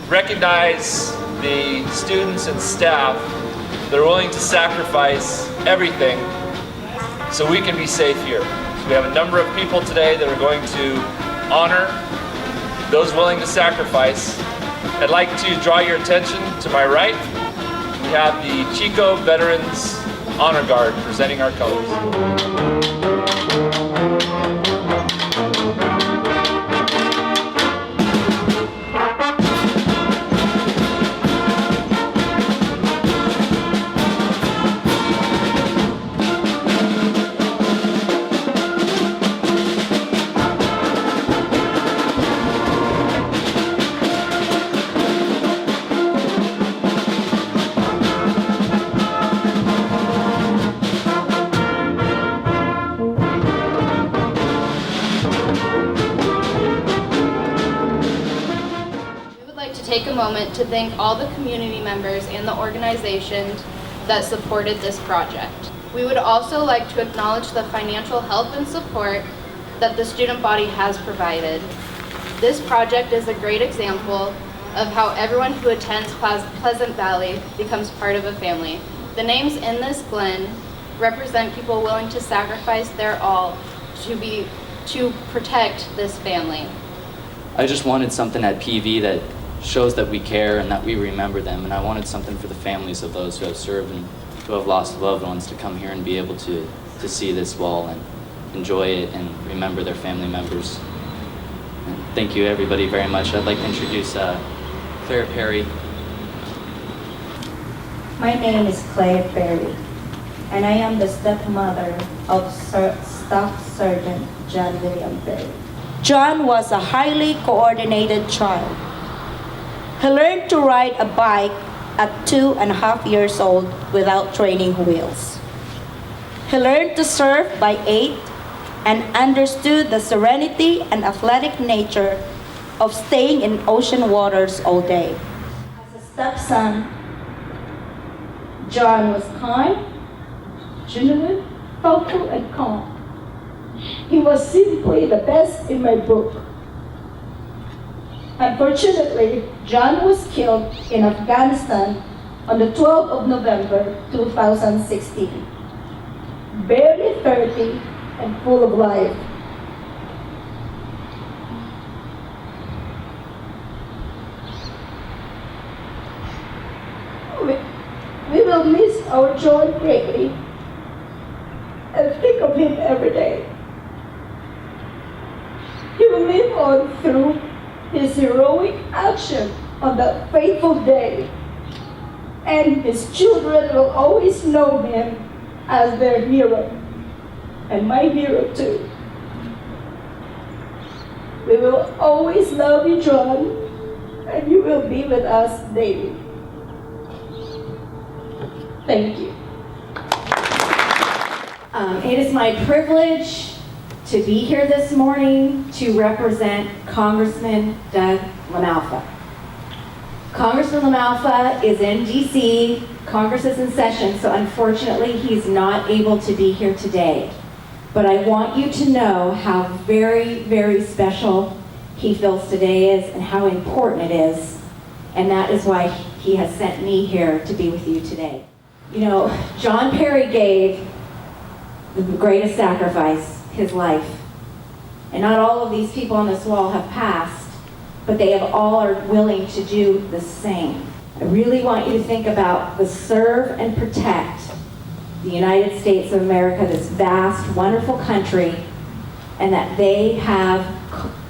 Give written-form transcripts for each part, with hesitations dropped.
recognize the students and staff that are willing to sacrifice everything so we can be safe here. So we have a number of people today that are going to honor those willing to sacrifice. I'd like to draw your attention to my right. We have the Chico Veterans Honor Guard presenting our colors. Take a moment to thank all the community members and the organizations that supported this project. We would also like to acknowledge the financial help and support that the student body has provided. This project is a great example of how everyone who attends Pleasant Valley becomes part of a family. The names in this glen represent people willing to sacrifice their all to protect this family. I just wanted something at PV that shows that we care and that we remember them, and I wanted something for the families of those who have served and who have lost loved ones to come here and be able to see this wall and enjoy it and remember their family members. And thank you everybody very much. I'd like to introduce Claire Perry. My name is Claire Perry, and I am the stepmother of Staff Sergeant John William Perry. John was a highly coordinated child. He learned to ride a bike at 2.5 years old without training wheels. He learned to surf by 8 and understood the serenity and athletic nature of staying in ocean waters all day. As a stepson, John was kind, genuine, thoughtful, and calm. He was simply the best in my book. Unfortunately, John was killed in Afghanistan on the 12th of November 2016, barely 30 and full of life. We will miss our John greatly and think of him every day. He will live on through his heroic action on that fateful day, and his children will always know him as their hero, and my hero too. We will always love you, John, and you will be with us daily. Thank you. It is my privilege to be here this morning to represent Congressman Doug LaMalfa. Congressman LaMalfa is in DC, Congress is in session, so unfortunately he's not able to be here today. But I want you to know how very, very special he feels today is and how important it is, and that is why he has sent me here to be with you today. You know, John Perry gave the greatest sacrifice, his life. And not all of these people on this wall have passed, but they have all are willing to do the same. I really want you to think about the serve and protect the United States of America, this vast, wonderful country, and that they have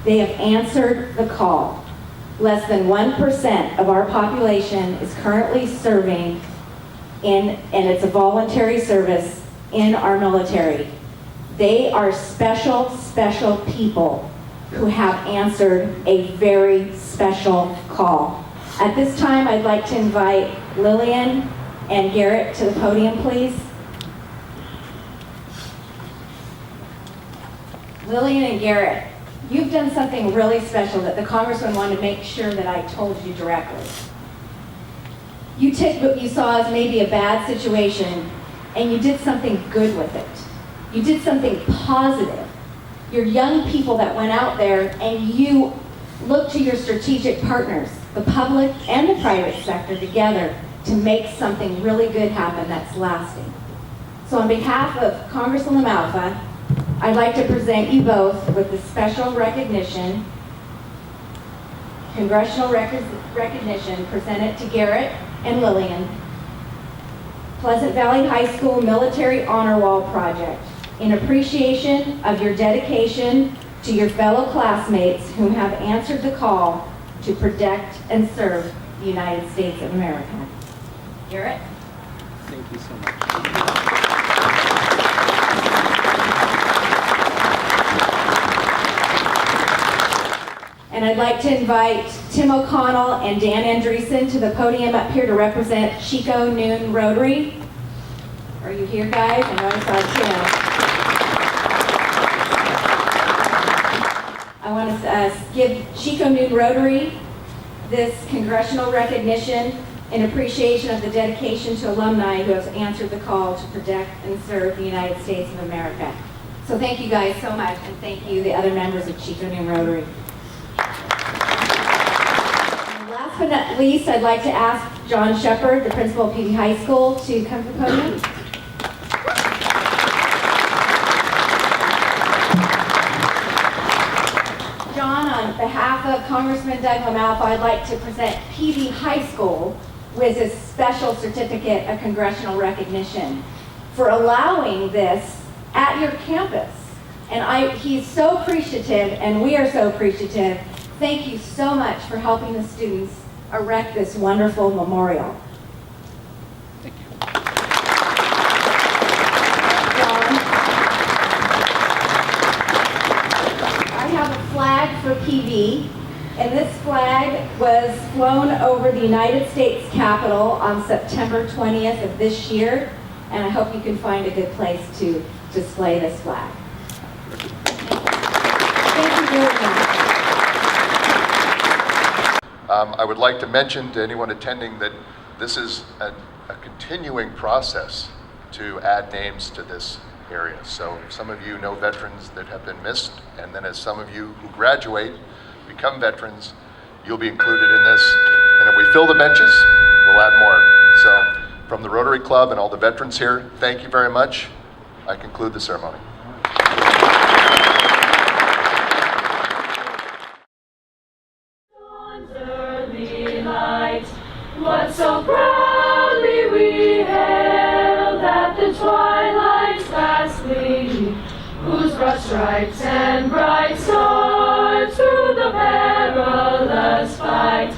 answered the call. Less than 1% of our population is currently serving and it's a voluntary service in our military. They are special, special people who have answered a very special call. At this time, I'd like to invite Lillian and Garrett to the podium, please. Lillian and Garrett, you've done something really special that the Congressman wanted to make sure that I told you directly. You took what you saw as maybe a bad situation and you did something good with it. You did something positive. You're young people that went out there and you looked to your strategic partners the public and the private sector together to make something really good happen that's lasting. So on behalf of Congressman LaMalfa, I'd like to present you both with the special recognition, Congressional recognition presented to Garrett and Lillian, Pleasant Valley High School Military Honor Wall Project, in appreciation of your dedication to your fellow classmates who have answered the call to protect and serve the United States of America. Garrett? Thank you so much. And I'd like to invite Tim O'Connell and Dan Andreessen to the podium up here to represent Chico Noon Rotary. Are you here, guys? I know I saw Tim. I want to give Chico Noon Rotary this congressional recognition in appreciation of the dedication to alumni who have answered the call to protect and serve the United States of America. So thank you guys so much, and thank you, the other members of Chico Noon Rotary. And last but not least, I'd like to ask John Shepard, the principal of PV High School, to come to the podium. John, on behalf of Congressman Doug LaMalfa, I'd like to present PV High School with a special certificate of congressional recognition for allowing this at your campus. And he's so appreciative, and we are so appreciative. Thank you so much for helping the students erect this wonderful memorial. Thank you. John, I have a flag for PV, and this flag was flown over the United States Capitol on September 20th of this year, and I hope you can find a good place to display this flag. Thank you very much. I would like to mention to anyone attending that this is a continuing process to add names to this area. So some of you know veterans that have been missed, and then as some of you who graduate become veterans, you'll be included in this. And if we fill the benches, we'll add more. So from the Rotary Club and all the veterans here, thank you very much. I conclude the ceremony. What so proudly we hailed at the twilight's last gleam, whose broad stripes and bright stars through the perilous fight